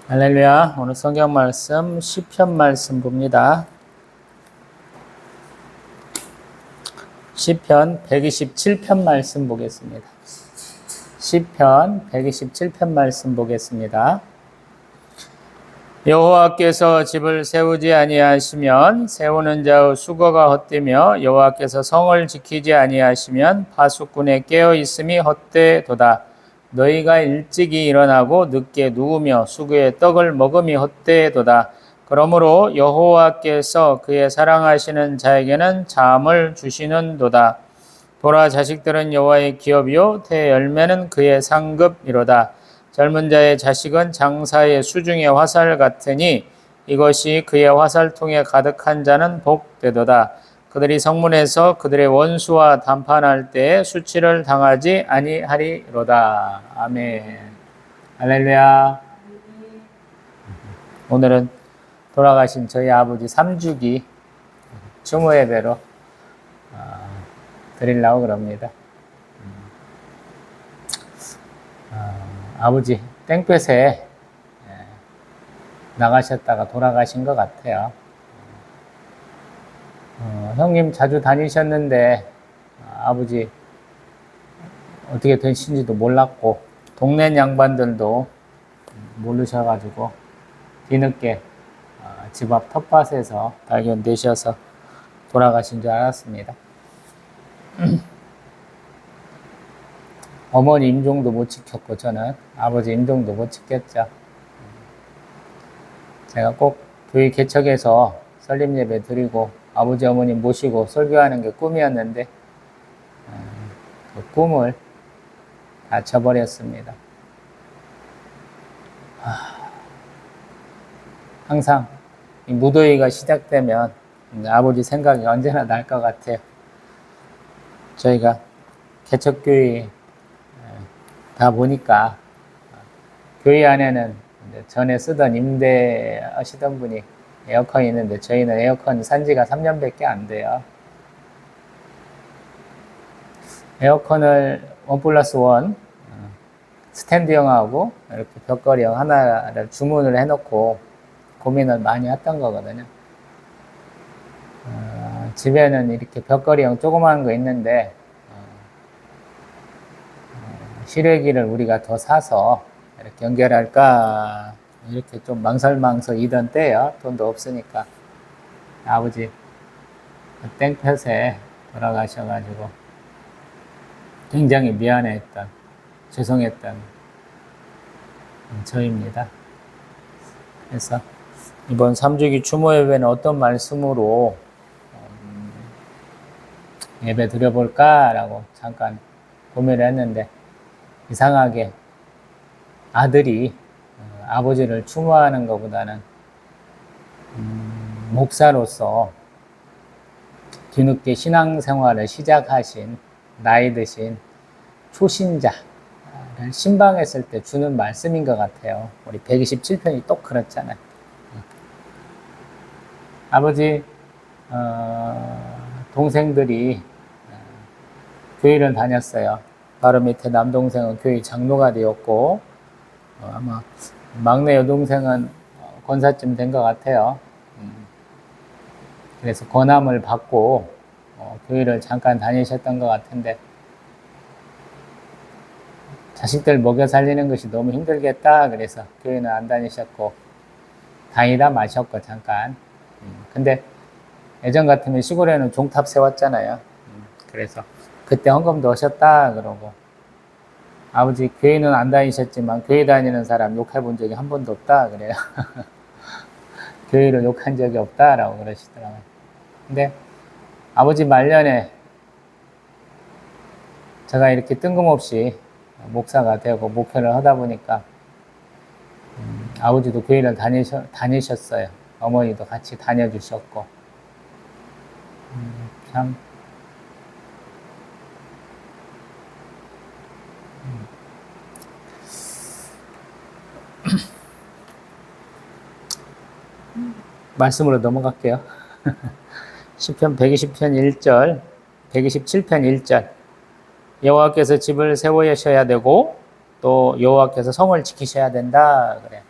할렐루야. 오늘 성경 말씀 시편 말씀 봅니다. 시편 127편 말씀 보겠습니다. 시편 127편 말씀 보겠습니다. 여호와께서 집을 세우지 아니하시면 세우는 자의 수고가 헛되며 여호와께서 성을 지키지 아니하시면 파수꾼의 깨어 있음이 헛되도다. 너희가 일찍이 일어나고 늦게 누우며 수구의 떡을 먹음이 헛되도다. 그러므로 여호와께서 그의 사랑하시는 자에게는 잠을 주시는도다. 보라, 자식들은 여호와의 기업이요 태 열매는 그의 상급이로다. 젊은 자의 자식은 장사의 수중의 화살 같으니 이것이 그의 화살통에 가득한 자는 복되도다. 그들이 성문에서 그들의 원수와 담판할 때에 수치를 당하지 아니하리로다. 아멘. 할렐루야. 오늘은 돌아가신 저희 아버지 3주기 추모 예배로 드리려고 그럽니다. 아버지 땡볕에 나가셨다가 돌아가신 것 같아요. 형님 자주 다니셨는데 아버지 어떻게 되신지도 몰랐고 동네 양반들도 모르셔가지고 뒤늦게 집 앞 텃밭에서 발견되셔서 돌아가신 줄 알았습니다. 어머니 임종도 못 지켰고 저는 아버지 임종도 못 지켰죠. 제가 꼭 교회 개척해서 설립 예배 드리고 아버지 어머니 모시고 설교하는 게 꿈이었는데 그 꿈을 다 저버렸습니다. 항상 이 무더위가 시작되면 아버지 생각이 언제나 날 것 같아요. 저희가 개척교회 다 보니까 교회 안에는 전에 쓰던 임대하시던 분이 에어컨이 있는데 저희는 에어컨 산 지가 3년밖에 안 돼요. 에어컨을 1+1 스탠드형하고 이렇게 벽걸이형 하나를 주문을 해놓고 고민을 많이 했던 거거든요. 집에는 이렇게 벽걸이형 조그마한 거 있는데 실외기를 우리가 더 사서 이렇게 연결할까 이렇게 좀 망설이던 때요. 돈도 없으니까. 아버지 땡볕에 돌아가셔가지고 굉장히 미안했던, 죄송했던 저입니다. 그래서 이번 3주기 추모 예배는 어떤 말씀으로 예배 드려볼까라고 잠깐 고민을 했는데 이상하게 아들이 아버지를 추모하는 것보다는 목사로서 뒤늦게 신앙생활을 시작하신 나이 드신 초신자를 신방했을 때 주는 말씀인 것 같아요. 우리 127편이 또 그렇잖아요. 아버지 동생들이 교회를 다녔어요. 바로 밑에 남동생은 교회 장로가 되었고 아마 막내 여동생은 권사쯤 된 것 같아요. 그래서 권함을 받고 교회를 잠깐 다니셨던 것 같은데 자식들 먹여 살리는 것이 너무 힘들겠다 그래서 교회는 안 다니셨고 다니다 마셨고 잠깐. 근데 예전 같으면 시골에는 종탑 세웠잖아요. 그래서 그때 헌금도 하셨다 그러고 아버지 교회는 안 다니셨지만 교회 다니는 사람 욕해 본 적이 한 번도 없다 그래요. 교회를 욕한 적이 없다라고 그러시더라고요. 근데 아버지 말년에 제가 이렇게 뜬금없이 목사가 되고 목회를 하다 보니까 아버지도 교회를 다니셨어요. 어머니도 같이 다녀주셨고 참 말씀으로 넘어갈게요. 시편 120편 1절, 127편 1절. 여호와께서 집을 세우셔야 되고 또 여호와께서 성을 지키셔야 된다 그래.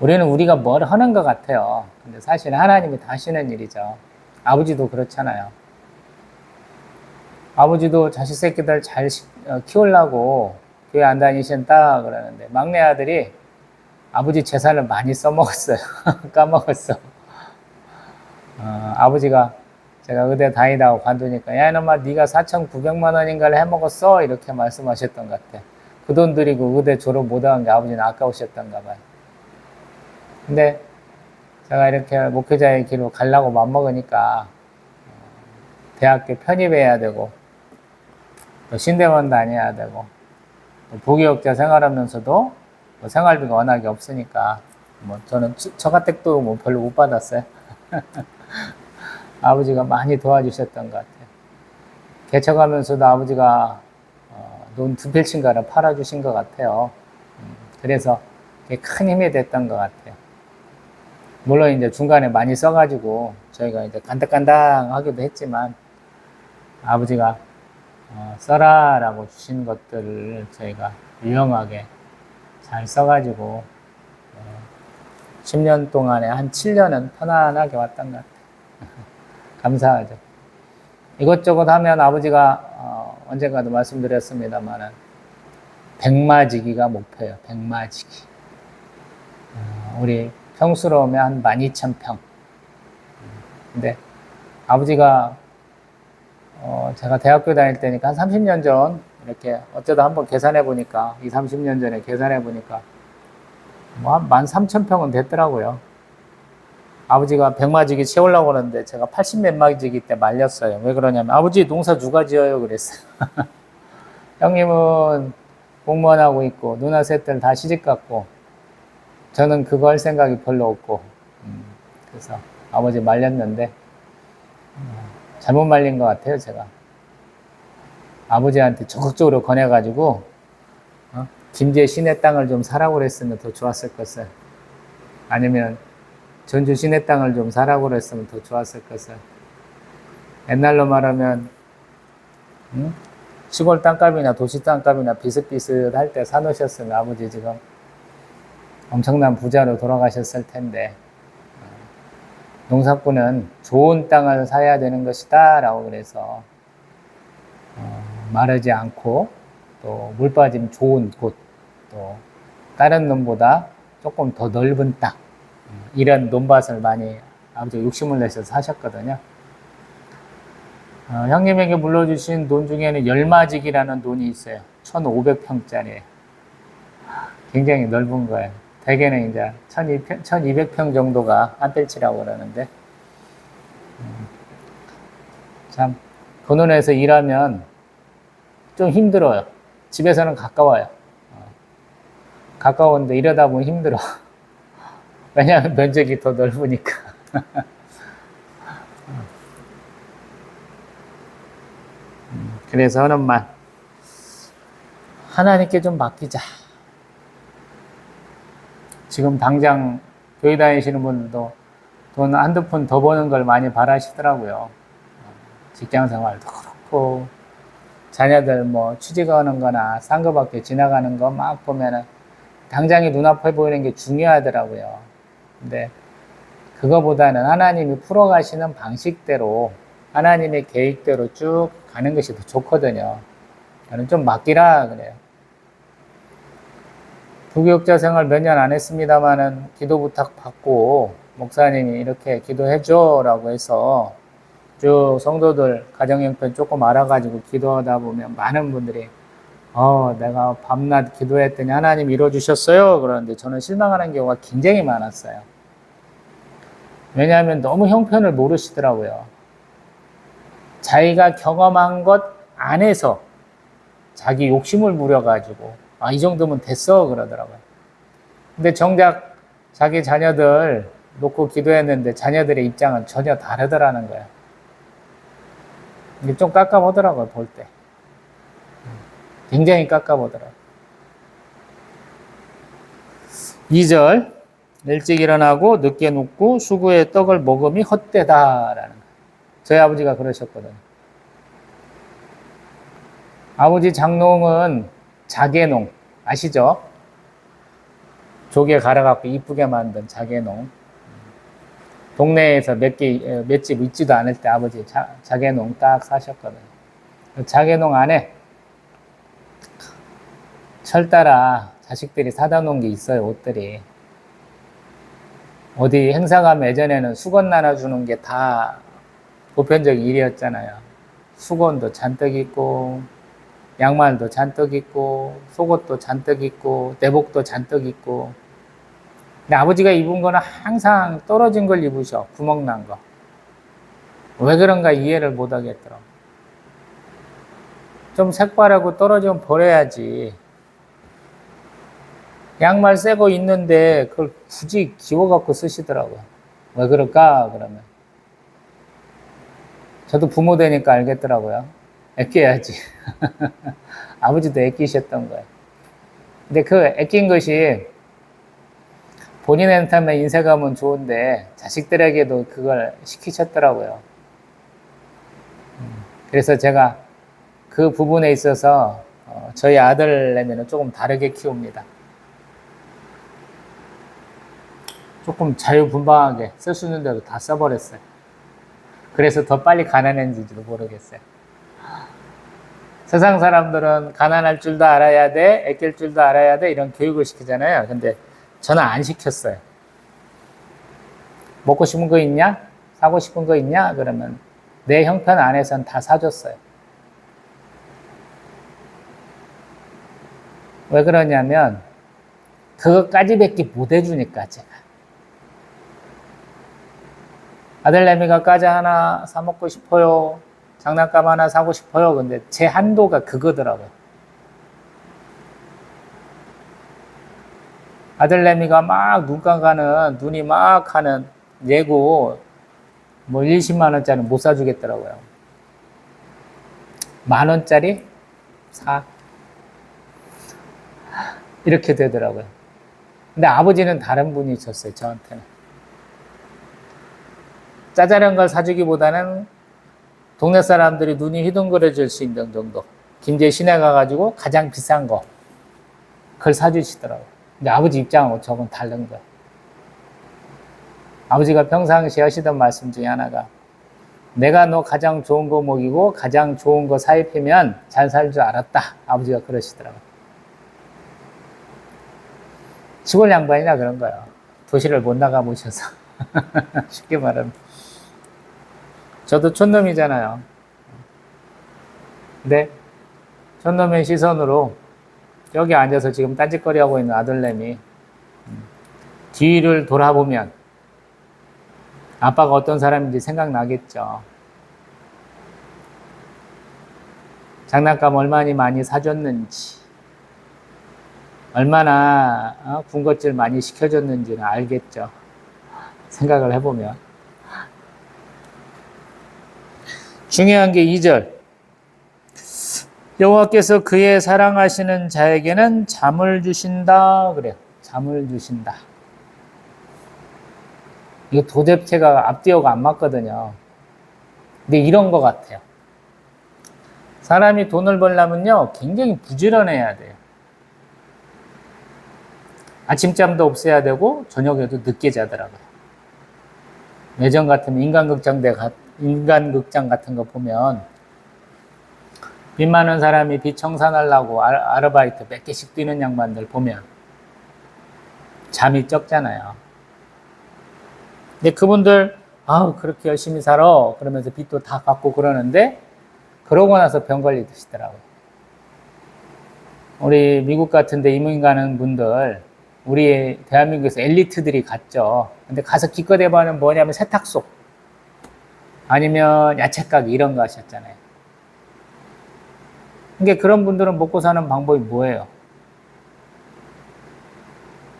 우리는 우리가 뭘 하는 것 같아요. 근데 사실 하나님이 다 하시는 일이죠. 아버지도 그렇잖아요. 아버지도 자식 새끼들 잘 키우려고 교회 안 다니신다 그러는데 막내 아들이 아버지 재산을 많이 써먹었어요. 까먹었어. 아버지가 제가 의대 다니다고 관두니까 야 이놈아 네가 4,900만 원인가를 해먹었어 이렇게 말씀하셨던 것 같아. 그 돈 들이고 의대 졸업 못한 게 아버지는 아까우셨던가 봐요. 근데 제가 이렇게 목회자의 길로 가려고 맘먹으니까 대학교 편입해야 되고 또 신대원 다녀야 되고 또 부교육자 생활하면서도 뭐 생활비가 워낙에 없으니까 뭐 저는 처가댁도 뭐 별로 못 받았어요. 아버지가 많이 도와주셨던 것 같아요. 개척하면서도 아버지가 논 두 필친가를 팔아주신 것 같아요. 그래서 큰 힘이 됐던 것 같아요. 물론 이제 중간에 많이 써가지고 저희가 이제 간당간당하기도 했지만 아버지가 써라라고 주신 것들을 저희가 유용하게 잘 써가지고 10년 동안에 한 7년은 편안하게 왔던 것 같아요. 감사하죠. 이것저것 하면 아버지가 언젠가도 말씀드렸습니다만은 백마지기가 목표예요. 백마지기. 우리 평수로우면 한 12,000평. 근데 아버지가 제가 대학교 다닐 때니까 한 30년 전 이렇게 어쩌다 한번 계산해 보니까 30년 전에 계산해 보니까 뭐 한 13,000평은 됐더라고요. 아버지가 100마지기 채우려고 하는데 제가 80몇 마지기 때 말렸어요. 왜 그러냐면 아버지 농사 누가 지어요 그랬어요. 형님은 공무원 하고 있고 누나 셋들 다 시집 갔고 저는 그거 할 생각이 별로 없고 그래서 아버지 말렸는데 잘못 말린 것 같아요 제가. 아버지한테 적극적으로 권해가지고 김제 시내 땅을 좀 사라고 그랬으면 더 좋았을 것을, 아니면 전주 시내 땅을 좀 사라고 그랬으면 더 좋았을 것을. 옛날로 말하면 시골 땅값이나 도시 땅값이나 비슷비슷할 때 사놓으셨으면 아버지 지금 엄청난 부자로 돌아가셨을 텐데, 농사꾼은 좋은 땅을 사야 되는 것이다 라고 그래서 마르지 않고 또 물 빠짐 좋은 곳, 또 다른 놈보다 조금 더 넓은 땅, 이런 논밭을 많이 아버지가 욕심을 내셔서 사셨거든요. 형님에게 물려주신 논 중에는 열마직이라는 논이 있어요. 1,500평짜리. 굉장히 넓은 거예요. 대개는 이제 1,200평 정도가 안뜰치라고 그러는데, 참, 그 논에서 일하면 좀 힘들어요. 집에서는 가까워요. 가까운데 일하다 보면 힘들어. 왜냐하면 면적이 더 넓으니까. 그래서 하는 말, 하나님께 좀 맡기자. 지금 당장 교회 다니시는 분들도 돈 한두 푼 더 버는 걸 많이 바라시더라고요. 직장 생활도 그렇고, 자녀들 뭐 취직하는 거나 상급학교 지나가는 거 막 보면은 당장이 눈앞에 보이는 게 중요하더라고요. 근데 그거보다는 하나님이 풀어가시는 방식대로, 하나님의 계획대로 쭉 가는 것이 더 좋거든요. 저는 좀 맡기라 그래요. 부교육자 생활 몇 년 안 했습니다만은 기도 부탁 받고 목사님이 이렇게 기도해줘 라고 해서 쭉 성도들 가정 형편 조금 알아가지고 기도하다 보면 많은 분들이 내가 밤낮 기도했더니 하나님 이뤄주셨어요 그러는데, 저는 실망하는 경우가 굉장히 많았어요. 왜냐하면 너무 형편을 모르시더라고요. 자기가 경험한 것 안에서 자기 욕심을 부려가지고 이 정도면 됐어 그러더라고요. 근데 정작 자기 자녀들 놓고 기도했는데 자녀들의 입장은 전혀 다르더라는 거예요. 이게 좀 깝깝하더라고요, 볼 때. 굉장히 깝깝하더라고요. 2절, 일찍 일어나고 늦게 눕고 수구의 떡을 먹음이 헛되다라는 거예요. 저희 아버지가 그러셨거든요. 아버지 장농은 자개농 아시죠? 조개 갈아갖고 이쁘게 만든 자개농. 동네에서 몇 집 있지도 않을 때 아버지 자개농 딱 사셨거든요. 그 자개농 안에 철따라 자식들이 사다 놓은 게 있어요, 옷들이. 어디 행사 가면 예전에는 수건 나눠주는 게 다 보편적인 일이었잖아요. 수건도 잔뜩 있고, 양말도 잔뜩 있고, 속옷도 잔뜩 있고, 내복도 잔뜩 있고. 근데 아버지가 입은 거는 항상 떨어진 걸 입으셔. 구멍 난 거. 왜 그런가 이해를 못 하겠더라고. 좀 색바라고 떨어지면 버려야지. 양말 새 거 있는데 그걸 굳이 기워갖고 쓰시더라고요. 왜 그럴까? 그러면. 저도 부모 되니까 알겠더라고요. 아껴야지. 아버지도 아끼셨던 거예요. 근데 그 아낀 것이 본인한테만 인색하면 좋은데 자식들에게도 그걸 시키셨더라고요. 그래서 제가 그 부분에 있어서 저희 아들내미는 조금 다르게 키웁니다. 조금 자유분방하게 쓸 수 있는 대로 다 써버렸어요. 그래서 더 빨리 가난해진지도 모르겠어요. 세상 사람들은 가난할 줄도 알아야 돼, 아낄 줄도 알아야 돼 이런 교육을 시키잖아요. 근데 저는 안 시켰어요. 먹고 싶은 거 있냐? 사고 싶은 거 있냐? 그러면 내 형편 안에서는 다 사줬어요. 왜 그러냐면 그것까지밖에 못 해주니까 제가. 아들내미가 과자 하나 사 먹고 싶어요. 장난감 하나 사고 싶어요. 근데 제 한도가 그거더라고요. 아들내미가 막 눈 감가는, 눈이 막 하는 예고, 뭐 20만 원짜리 못 사주겠더라고요. 10,000원짜리? 사. 이렇게 되더라고요. 근데 아버지는 다른 분이셨어요, 저한테는. 짜잘한 걸 사주기보다는 동네 사람들이 눈이 휘둥그레질 수 있는 정도. 김제 시내 가가지고 가장 비싼 거. 그걸 사주시더라고요. 근데 아버지 입장은 저건 다른 거예요. 아버지가 평상시에 하시던 말씀 중에 하나가 내가 너 가장 좋은 거 먹이고 가장 좋은 거 사입히면 잘 살 줄 알았다. 아버지가 그러시더라고요. 시골 양반이라 그런 거예요. 도시를 못 나가보셔서. 쉽게 말하면. 저도 촌놈이잖아요. 근데 촌놈의 시선으로 여기 앉아서 지금 딴짓거리 하고 있는 아들내미 뒤를 돌아보면 아빠가 어떤 사람인지 생각나겠죠. 장난감 얼마나 많이 사줬는지, 얼마나 군것질 많이 시켜줬는지는 알겠죠. 생각을 해보면. 중요한 게 2절. 여호와께서 그의 사랑하시는 자에게는 잠을 주신다. 그래요. 잠을 주신다. 이거 도대체가 앞뒤어가 안 맞거든요. 근데 이런 것 같아요. 사람이 돈을 벌려면요, 굉장히 부지런해야 돼요. 아침잠도 없애야 되고, 저녁에도 늦게 자더라고요. 예전 같으면 인간극장 같은 거 보면, 빚 많은 사람이 빚 청산하려고 아르바이트 몇 개씩 뛰는 양반들 보면, 잠이 적잖아요. 근데 그분들, 그렇게 열심히 살아. 그러면서 빚도 다 갚고 그러는데, 그러고 나서 병 걸리시더라고요. 우리 미국 같은 데 이민 가는 분들, 우리 대한민국에서 엘리트들이 갔죠. 근데 가서 기껏 해봐는 뭐냐면 세탁소, 아니면 야채가게 이런 거 하셨잖아요. 그러니까 그런 분들은 먹고 사는 방법이 뭐예요?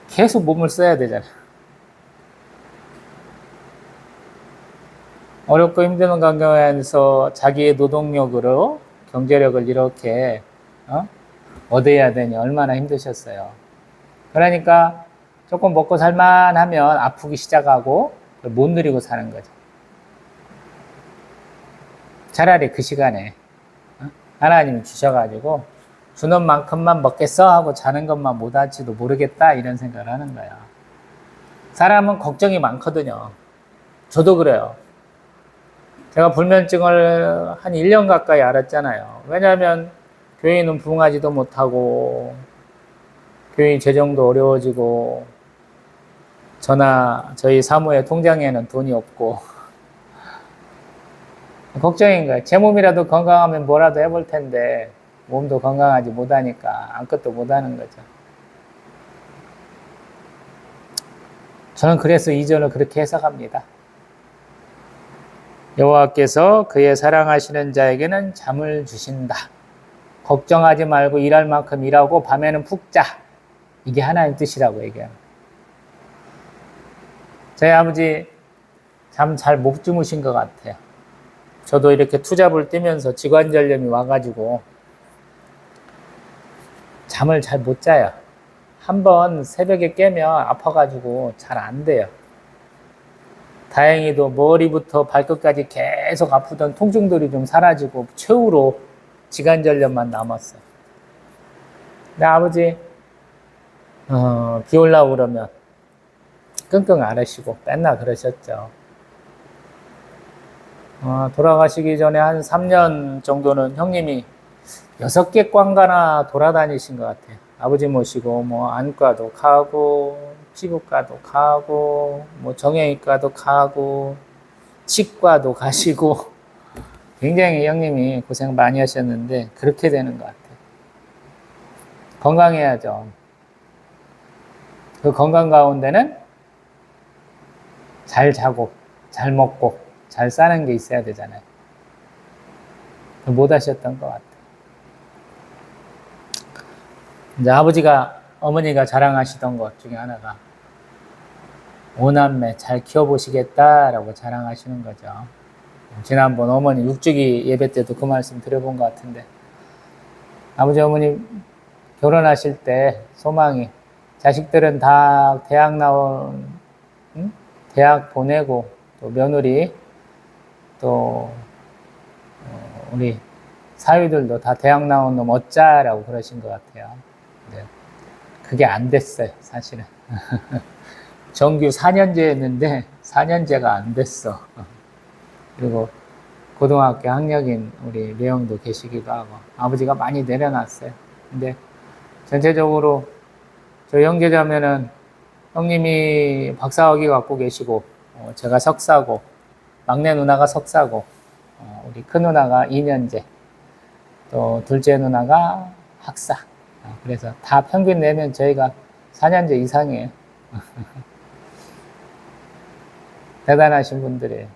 계속 몸을 써야 되잖아요. 어렵고 힘든 환경에서 자기의 노동력으로 경제력을 이렇게 얻어야 되니 얼마나 힘드셨어요. 그러니까 조금 먹고 살만하면 아프기 시작하고 못 누리고 사는 거죠. 차라리 그 시간에 하나님이 주셔가지고 주는 만큼만 먹겠어 하고 자는 것만 못할지도 모르겠다 이런 생각을 하는 거야. 사람은 걱정이 많거든요. 저도 그래요. 제가 불면증을 한 1년 가까이 앓았잖아요. 왜냐하면 교회는 부흥하지도 못하고 교회 재정도 어려워지고 저희 사무의 통장에는 돈이 없고 걱정인 거예요. 제 몸이라도 건강하면 뭐라도 해볼 텐데 몸도 건강하지 못하니까 아무것도 못하는 거죠. 저는 그래서 이절을 그렇게 해석합니다. 여호와께서 그의 사랑하시는 자에게는 잠을 주신다. 걱정하지 말고 일할 만큼 일하고 밤에는 푹 자. 이게 하나님 뜻이라고 얘기해요. 저희 아버지 잠 잘 못 주무신 것 같아요. 저도 이렇게 투잡을 뛰면서 지관절염이 와가지고 잠을 잘 못 자요. 한번 새벽에 깨면 아파가지고 잘 안 돼요. 다행히도 머리부터 발끝까지 계속 아프던 통증들이 좀 사라지고 최후로 지관절염만 남았어요. 근데 아버지 비 올라오고 그러면 끙끙 앓으시고 맨날 그러셨죠. 돌아가시기 전에 한 3년 정도는 형님이 6개 관가나 돌아다니신 것 같아요. 아버지 모시고 뭐 안과도 가고 피부과도 가고 뭐 정형외과도 가고 치과도 가시고 굉장히 형님이 고생 많이 하셨는데 그렇게 되는 것 같아요. 건강해야죠. 그 건강 가운데는 잘 자고 잘 먹고 잘 사는 게 있어야 되잖아요. 못 하셨던 것 같아요. 이제 어머니가 자랑하시던 것 중에 하나가 오남매 잘 키워보시겠다라고 자랑하시는 거죠. 지난번 어머니 육주기 예배 때도 그 말씀 드려본 것 같은데 아버지 어머니 결혼하실 때 소망이 자식들은 다 대학 대학 보내고 또 며느리 또 우리 사위들도 다 대학 나온 놈 얻자라고 그러신 것 같아요. 네. 그게 안 됐어요, 사실은. 정규 4년제였는데 4년제가 안 됐어. 그리고 고등학교 학력인 우리 매형도 계시기도 하고 아버지가 많이 내려놨어요. 근데 전체적으로 저희 형제자매는 형님이 박사학위 갖고 계시고 제가 석사고 막내 누나가 석사고 우리 큰 누나가 2년제 또 둘째 누나가 학사. 그래서 다 평균 내면 저희가 4년제 이상이에요. 대단하신 분들이에요.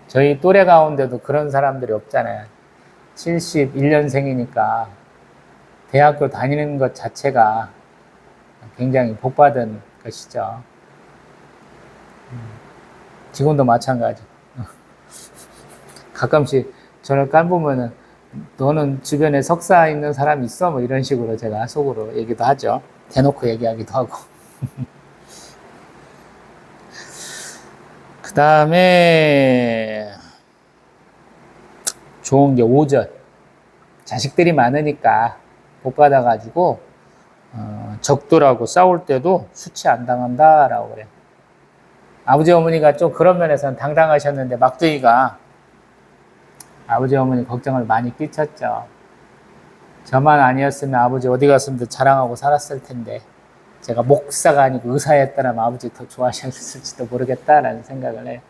저희 또래 가운데도 그런 사람들이 없잖아요. 71년생이니까 대학교 다니는 것 자체가 굉장히 복받은 것이죠. 지금도 마찬가지. 가끔씩 저를 깐보면은 너는 주변에 석사 있는 사람 있어? 뭐 이런 식으로 제가 속으로 얘기도 하죠. 대놓고 얘기하기도 하고. 그 다음에 좋은 게 5절. 자식들이 많으니까 복 받아가지고 적들하고 싸울 때도 수치 안 당한다라고 그래. 아버지 어머니가 좀 그런 면에서는 당당하셨는데 막둥이가 아버지 어머니 걱정을 많이 끼쳤죠. 저만 아니었으면 아버지 어디 갔으면 자랑하고 살았을 텐데 제가 목사가 아니고 의사였다면 아버지 더 좋아하셨을지도 모르겠다라는 생각을 해요.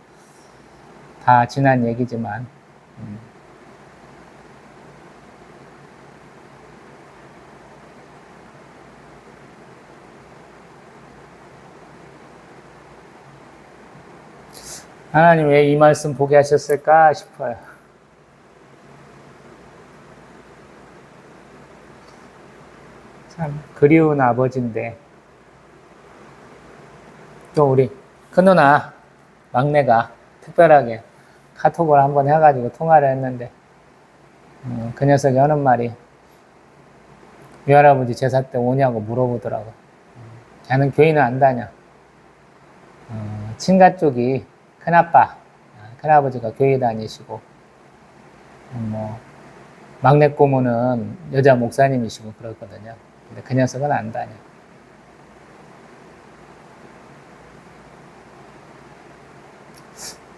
다 지난 얘기지만 하나님 왜 이 말씀 보게 하셨을까 싶어요. 참 그리운 아버지인데 또 우리 큰 누나 막내가 특별하게 카톡을 한번 해가지고 통화를 했는데 그 녀석이 하는 말이 외할아버지 제사 때 오냐고 물어보더라고. 걔는 교회는 안 다녀. 친가 쪽이 큰아빠, 큰아버지가 교회 다니시고 뭐 막내 고모는 여자 목사님이시고 그렇거든요. 근데 그 녀석은 안 다녀.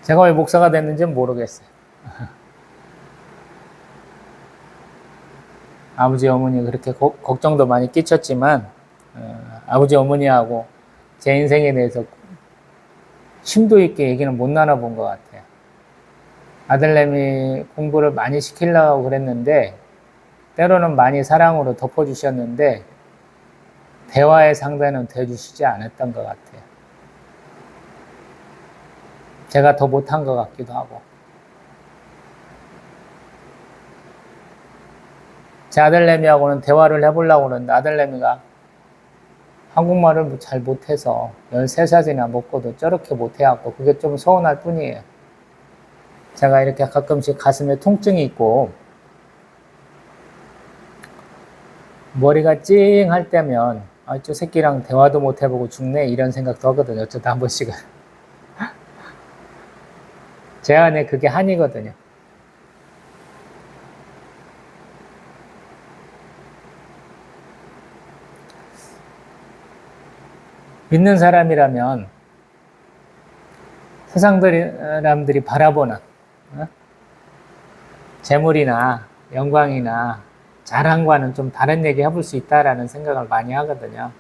제가 왜 목사가 됐는지는 모르겠어요. 아버지 어머니 그렇게 걱정도 많이 끼쳤지만 아버지 어머니하고 제 인생에 대해서 심도 있게 얘기는 못 나눠본 것 같아요. 아들내미 공부를 많이 시키려고 그랬는데 때로는 많이 사랑으로 덮어주셨는데 대화의 상대는 돼주시지 않았던 것 같아요. 제가 더 못한 것 같기도 하고. 제 아들내미하고는 대화를 해보려고 그러는데 아들내미가 한국말을 잘 못해서 13살이나 먹고도 저렇게 못해갖고 그게 좀 서운할 뿐이에요. 제가 이렇게 가끔씩 가슴에 통증이 있고 머리가 찡할 때면 저 새끼랑 대화도 못 해보고 죽네 이런 생각도 하거든요. 어쩌다 한 번씩은. 제 안에 그게 한이거든요. 믿는 사람이라면 세상 사람들이 바라보는 재물이나 영광이나 자랑과는 좀 다른 얘기 해볼 수 있다라는 생각을 많이 하거든요.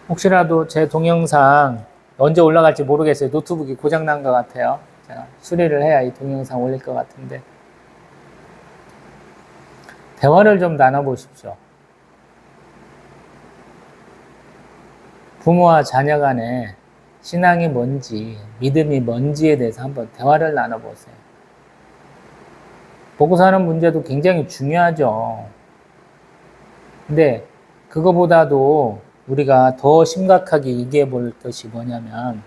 혹시라도 제 동영상 언제 올라갈지 모르겠어요. 노트북이 고장난 것 같아요. 제가 수리를 해야 이 동영상 올릴 것 같은데 대화를 좀 나눠보십시오. 부모와 자녀 간에 신앙이 뭔지, 믿음이 뭔지에 대해서 한번 대화를 나눠보세요. 보고 사는 문제도 굉장히 중요하죠. 근데 그거보다도 우리가 더 심각하게 얘기해 볼 것이 뭐냐면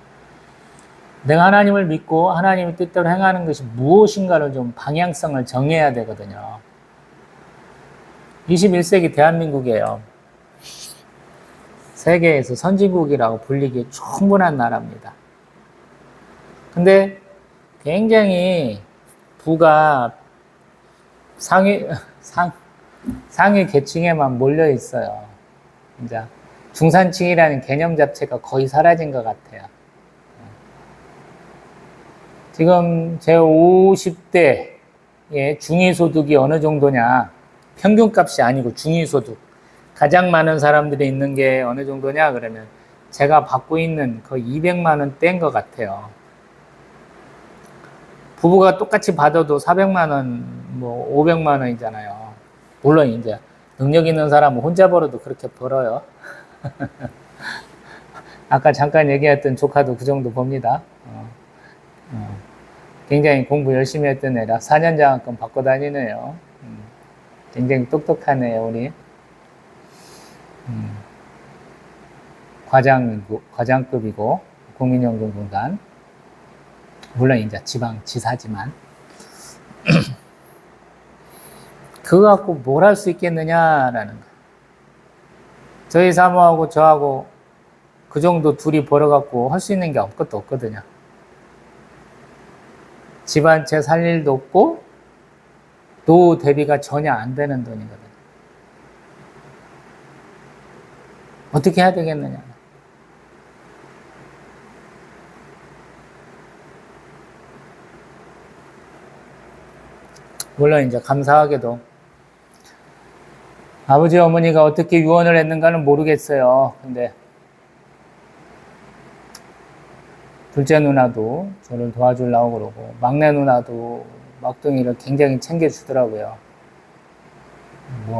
내가 하나님을 믿고 하나님의 뜻대로 행하는 것이 무엇인가를 좀 방향성을 정해야 되거든요. 21세기 대한민국이에요. 세계에서 선진국이라고 불리기에 충분한 나라입니다. 근데 굉장히 부가 상위 계층에만 몰려 있어요. 이제 중산층이라는 개념 자체가 거의 사라진 것 같아요. 지금 제 50대의 중위소득이 어느 정도냐? 평균값이 아니고 중위소득. 가장 많은 사람들이 있는 게 어느 정도냐? 그러면 제가 받고 있는 거의 200만 원대인 것 같아요. 부부가 똑같이 받아도 400만 원, 500만 원이잖아요. 물론 이제 능력 있는 사람은 혼자 벌어도 그렇게 벌어요. 아까 잠깐 얘기했던 조카도 그 정도 법니다. 굉장히 공부 열심히 했던 애라 4년 장학금 받고 다니네요. 굉장히 똑똑하네요, 우리. 과장급이고 국민연금공단. 물론 이제 지방지사지만. 그거 갖고 뭘 할 수 있겠느냐라는 거. 저희 사모하고 저하고 그 정도 둘이 벌어갖고 할 수 있는 게 아무것도 없거든요. 집안채 살 일도 없고 노후 대비가 전혀 안 되는 돈이거든요. 어떻게 해야 되겠느냐. 물론 이제 감사하게도 아버지 어머니가 어떻게 유언을 했는가는 모르겠어요. 근데 둘째 누나도 저를 도와주려고 그러고 막내 누나도 막둥이를 굉장히 챙겨주더라고요.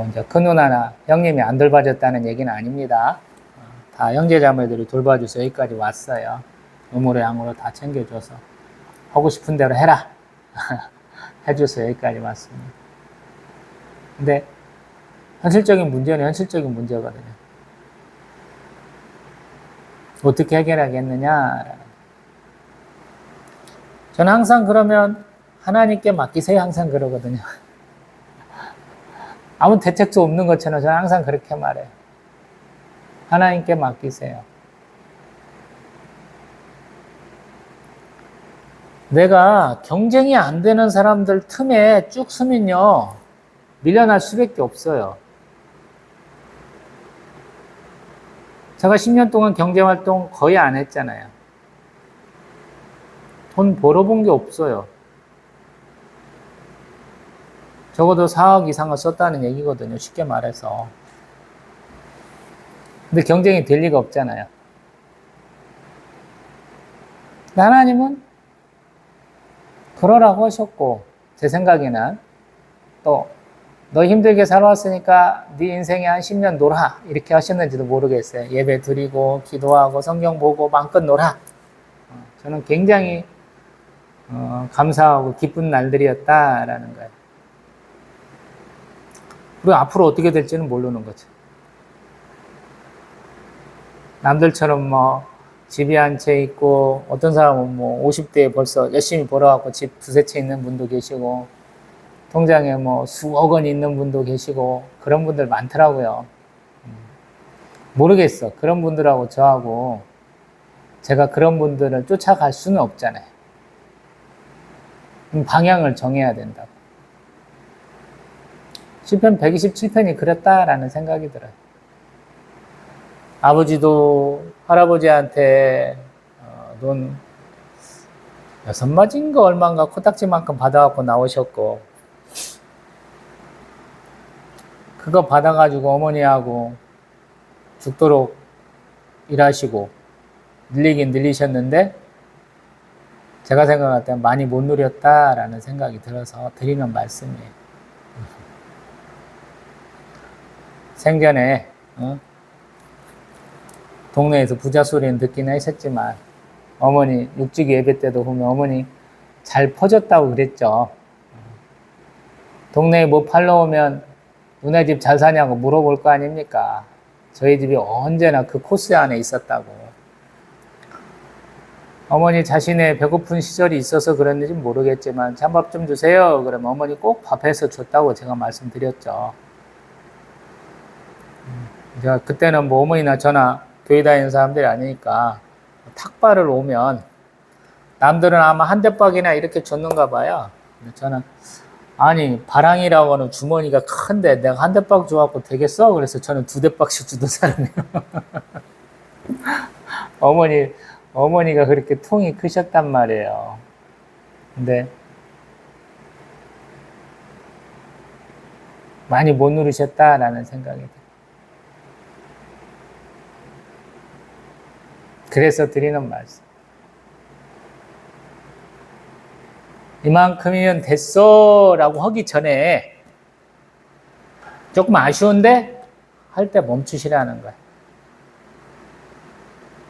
이제 큰 누나나 형님이 안 돌봐줬다는 얘기는 아닙니다. 다 형제자매들이 돌봐줘서 여기까지 왔어요. 음으로 양으로 다 챙겨줘서 하고 싶은 대로 해라 해줘서 여기까지 왔습니다. 근데 현실적인 문제는 현실적인 문제거든요. 어떻게 해결하겠느냐. 저는 항상 그러면 하나님께 맡기세요. 항상 그러거든요. 아무 대책도 없는 것처럼 저는 항상 그렇게 말해요. 하나님께 맡기세요. 내가 경쟁이 안 되는 사람들 틈에 쭉 서면요, 밀려날 수밖에 없어요. 제가 10년 동안 경제활동 거의 안 했잖아요. 돈 벌어본 게 없어요. 적어도 4억 이상을 썼다는 얘기거든요. 쉽게 말해서. 근데 경쟁이 될 리가 없잖아요. 하나님은 그러라고 하셨고, 제 생각에는 또 너 힘들게 살아왔으니까 네 인생에 한 10년 놀아, 이렇게 하셨는지도 모르겠어요. 예배 드리고 기도하고 성경 보고 마음껏 놀아. 저는 굉장히 감사하고 기쁜 날들이었다라는 거예요. 그리고 앞으로 어떻게 될지는 모르는 거죠. 남들처럼 뭐 집이 한 채 있고, 어떤 사람은 뭐 50대에 벌써 열심히 벌어갖고 집 두세 채 있는 분도 계시고, 통장에 뭐 수억 원 있는 분도 계시고, 그런 분들 많더라고요. 모르겠어. 그런 분들하고 저하고 제가 그런 분들을 쫓아갈 수는 없잖아요. 방향을 정해야 된다고. 10편 127편이 그랬다라는 생각이 들어요. 아버지도 할아버지한테 돈 6마디인가 얼마인가 코딱지만큼 받아갖고 나오셨고, 그거 받아가지고 어머니하고 죽도록 일하시고 늘리긴 늘리셨는데, 제가 생각할 때 많이 못 누렸다라는 생각이 들어서 드리는 말씀이에요. 생전에 동네에서 부자 소리는 듣긴 하셨지만, 어머니 육직 예배 때도 보면 어머니 잘 퍼졌다고 그랬죠. 동네에 뭐 팔러 오면 누네 집 잘 사냐고 물어볼 거 아닙니까? 저희 집이 언제나 그 코스 안에 있었다고. 어머니 자신의 배고픈 시절이 있어서 그랬는지 모르겠지만 찬밥 좀 주세요 그러면 어머니 꼭 밥해서 줬다고 제가 말씀드렸죠. 제가 그때는 뭐 어머니나 저나 교회 다니는 사람들이 아니니까, 탁발을 오면 남들은 아마 한 대박이나 이렇게 줬는가 봐요. 근데 저는 아니 바랑이라고는 주머니가 큰데 내가 한 대박 줘갖고 되겠어? 그래서 저는 2대박씩 주던 사람이에요. 어머니가 그렇게 통이 크셨단 말이에요. 근데 많이 못 누르셨다라는 생각이 들어요. 그래서 드리는 말씀. 이만큼이면 됐어 라고 하기 전에 조금 아쉬운데 할 때 멈추시라는 거예요.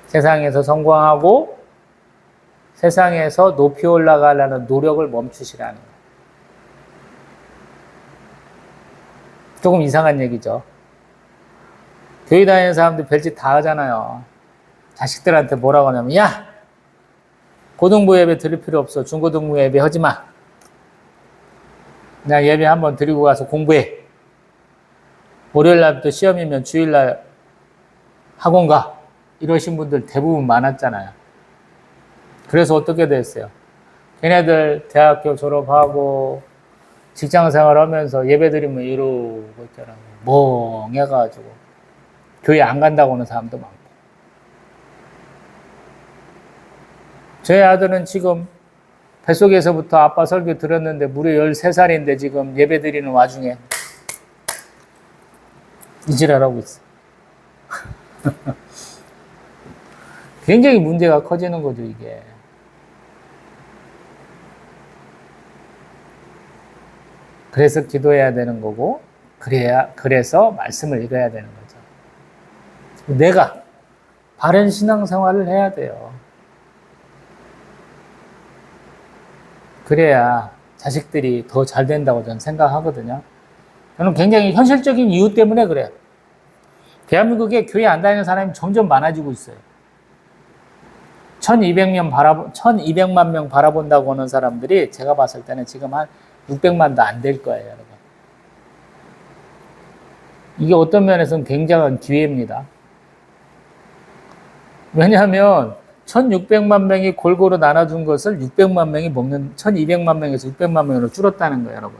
세상에서 성공하고 세상에서 높이 올라가려는 노력을 멈추시라는 거예요. 조금 이상한 얘기죠. 교회 다니는 사람들 별짓 다 하잖아요. 자식들한테 뭐라고 하냐면, 야! 고등부 예배 드릴 필요 없어. 중고등부 예배 하지 마. 그냥 예배 한번 드리고 가서 공부해. 월요일 날부터 시험이면 주일날 학원 가. 이러신 분들 대부분 많았잖아요. 그래서 어떻게 됐어요? 걔네들 대학교 졸업하고 직장생활 하면서 예배 드리면 이러고 있잖아요. 멍해가지고 교회 안 간다고 하는 사람도 많고. 저희 아들은 지금 뱃속에서부터 아빠 설교 들었는데 무려 13살인데 지금 예배 드리는 와중에 이지랄하고 있어. 굉장히 문제가 커지는 거죠, 이게. 그래서 기도해야 되는 거고, 그래서 말씀을 읽어야 되는 거죠. 내가 바른 신앙생활을 해야 돼요. 그래야 자식들이 더 잘 된다고 저는 생각하거든요. 저는 굉장히 현실적인 이유 때문에 그래요. 대한민국에 교회 안 다니는 사람이 점점 많아지고 있어요. 1200만 명 바라본다고 하는 사람들이 제가 봤을 때는 지금 한 600만도 안 될 거예요, 여러분. 이게 어떤 면에서는 굉장한 기회입니다. 왜냐하면 1600만 명이 골고루 나눠준 것을 600만 명이 먹는, 1200만 명에서 600만 명으로 줄었다는 거예요, 여러분.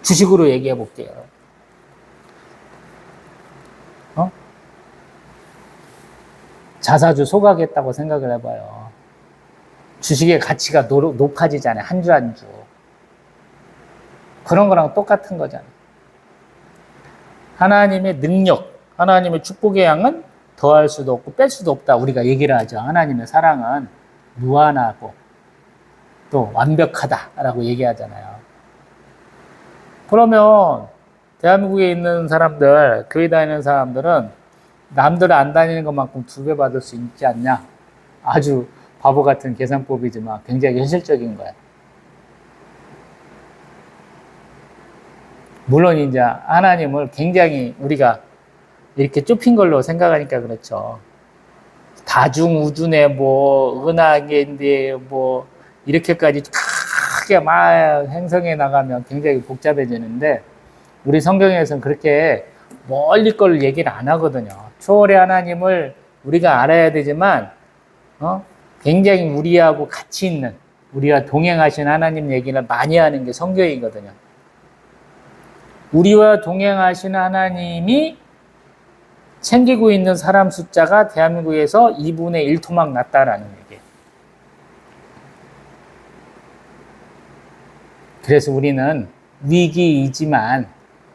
주식으로 얘기해 볼게요. 자사주 소각했다고 생각을 해봐요. 주식의 가치가 높아지잖아요. 한 주 한 주. 그런 거랑 똑같은 거잖아요. 하나님의 능력, 하나님의 축복의 양은 더할 수도 없고 뺄 수도 없다. 우리가 얘기를 하죠. 하나님의 사랑은 무한하고 또 완벽하다라고 얘기하잖아요. 그러면 대한민국에 있는 사람들, 교회 다니는 사람들은 남들 안 다니는 것만큼 2배 받을 수 있지 않냐? 아주 바보 같은 계산법이지만 굉장히 현실적인 거예요. 물론 이제 하나님을 굉장히 우리가 이렇게 좁힌 걸로 생각하니까 그렇죠. 다중우주네 뭐 은하계인데 뭐 이렇게까지 크게 막 행성에 나가면 굉장히 복잡해지는데 우리 성경에서는 그렇게 멀리 걸 얘기를 안 하거든요. 초월의 하나님을 우리가 알아야 되지만 굉장히 우리하고 같이 있는 우리와 동행하신 하나님 얘기를 많이 하는 게 성경이거든요. 우리와 동행하신 하나님이 챙기고 있는 사람 숫자가 대한민국에서 2분의 1 토막 났다라는 얘기예요. 그래서 우리는 위기이지만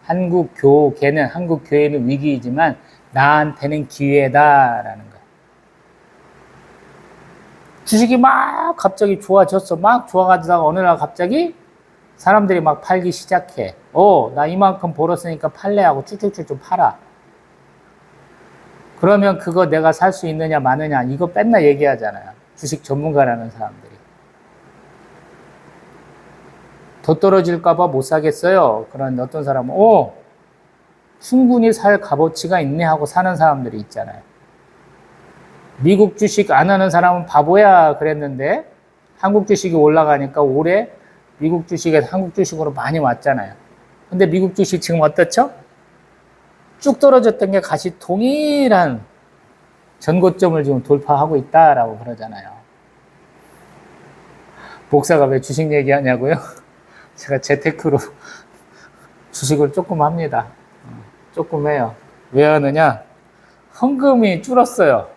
한국교회는 위기이지만 나한테는 기회다라는 거예요. 주식이 막 갑자기 좋아졌어. 막 좋아가다가 어느 날 갑자기 사람들이 막 팔기 시작해. 나 이만큼 벌었으니까 팔래 하고 쭉쭉쭉 팔아. 그러면 그거 내가 살 수 있느냐 마느냐 이거 맨날 얘기하잖아요. 주식 전문가라는 사람들이. 더 떨어질까봐 못 사겠어요. 그런 어떤 사람은 충분히 살 값어치가 있네 하고 사는 사람들이 있잖아요. 미국 주식 안 하는 사람은 바보야 그랬는데 한국 주식이 올라가니까 올해 미국 주식에서 한국 주식으로 많이 왔잖아요. 근데 미국 주식 지금 어떻죠? 쭉 떨어졌던 게 같이 동일한 전고점을 지금 돌파하고 있다라고 그러잖아요. 목사가 왜 주식 얘기하냐고요? 제가 재테크로 주식을 조금 합니다. 조금 해요. 왜 하느냐? 헌금이 줄었어요.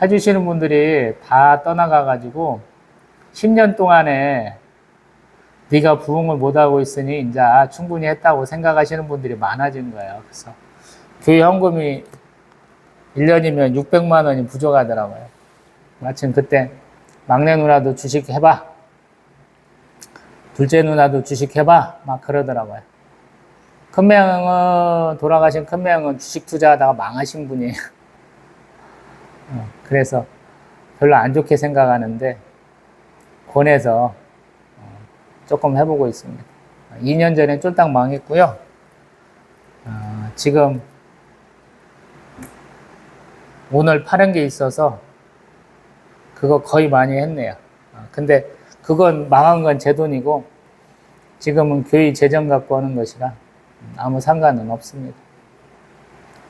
해주시는 분들이 다 떠나가가지고 10년 동안에 네가 부흥을 못하고 있으니 이제 충분히 했다고 생각하시는 분들이 많아진 거예요. 그래서 교회 헌금이 1년이면 600만 원이 부족하더라고요. 마침 그때 막내 누나도 주식 해봐. 둘째 누나도 주식 해봐. 막 그러더라고요. 큰매형은 돌아가신 큰매형은 주식 투자하다가 망하신 분이에요. 그래서 별로 안 좋게 생각하는데 권해서 조금 해보고 있습니다. 2년 전에 쫄딱 망했고요. 지금 오늘 파는 게 있어서 그거 거의 많이 했네요. 근데 그건 망한 건 제 돈이고 지금은 교회 재정 갖고 하는 것이라 아무 상관은 없습니다.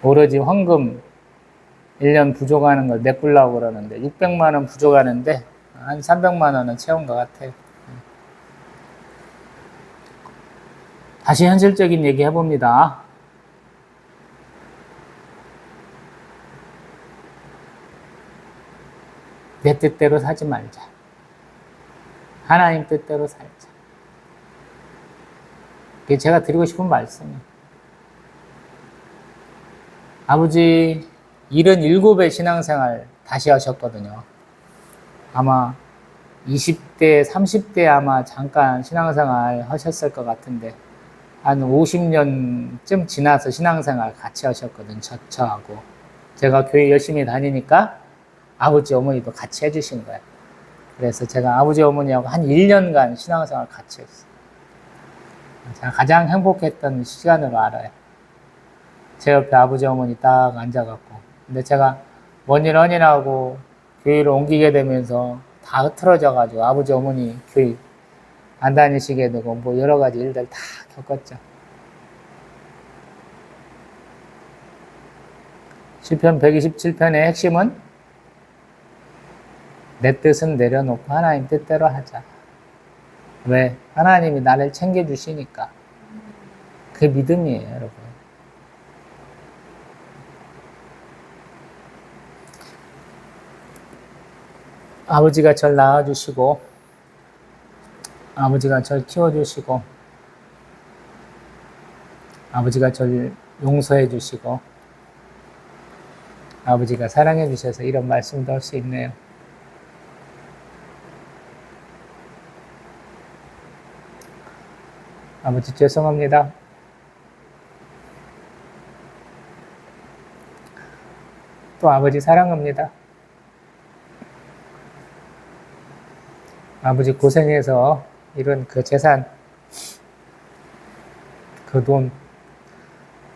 오로지 헌금 1년 부족하는 걸 메꾸려고 그러는데 600만 원 부족하는데 한 300만 원은 채운 것 같아요. 다시 현실적인 얘기 해봅니다. 내 뜻대로 사지 말자. 하나님 뜻대로 살자. 그게 제가 드리고 싶은 말씀이에요. 아버지 77의 신앙생활 다시 하셨거든요. 아마 20대, 30대 아마 잠깐 신앙생활 하셨을 것 같은데 한 50년쯤 지나서 신앙생활 같이 하셨거든요. 저하고. 제가 교회 열심히 다니니까 아버지, 어머니도 같이 해주신 거예요. 그래서 제가 아버지, 어머니하고 한 1년간 신앙생활 같이 했어요. 제가 가장 행복했던 시간으로 알아요. 제 옆에 아버지, 어머니 딱 앉아갖고. 근데 제가 원일 헌일하고 교회를 옮기게 되면서 다 흐트러져가지고 아버지, 어머니 교회 안 다니시게 되고 뭐 여러 가지 일들 다 겪었죠. 시편 127편의 핵심은 내 뜻은 내려놓고 하나님 뜻대로 하자. 왜? 하나님이 나를 챙겨주시니까. 그게 믿음이에요, 여러분. 아버지가 절 낳아주시고, 아버지가 절 키워주시고, 아버지가 절 용서해 주시고, 아버지가 사랑해 주셔서 이런 말씀도 할 수 있네요. 아버지 죄송합니다. 또 아버지 사랑합니다. 아버지 고생해서 이런 그 재산, 그 돈,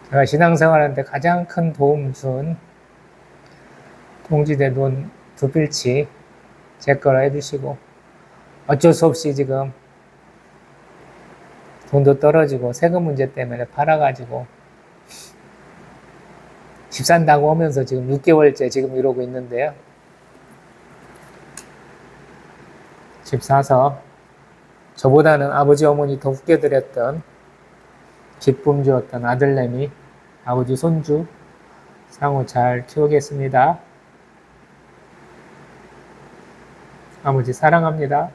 제가 신앙생활하는데 가장 큰 도움 준 동지대 돈 2필치 제 거로 해주시고, 어쩔 수 없이 지금 돈도 떨어지고 세금 문제 때문에 팔아가지고 집 산다고 하면서 지금 6개월째 지금 이러고 있는데요. 집 사서 저보다는 아버지 어머니 더 웃겨드렸던, 기쁨 주었던 아들내미, 아버지 손주 상호 잘 키우겠습니다. 아버지 사랑합니다.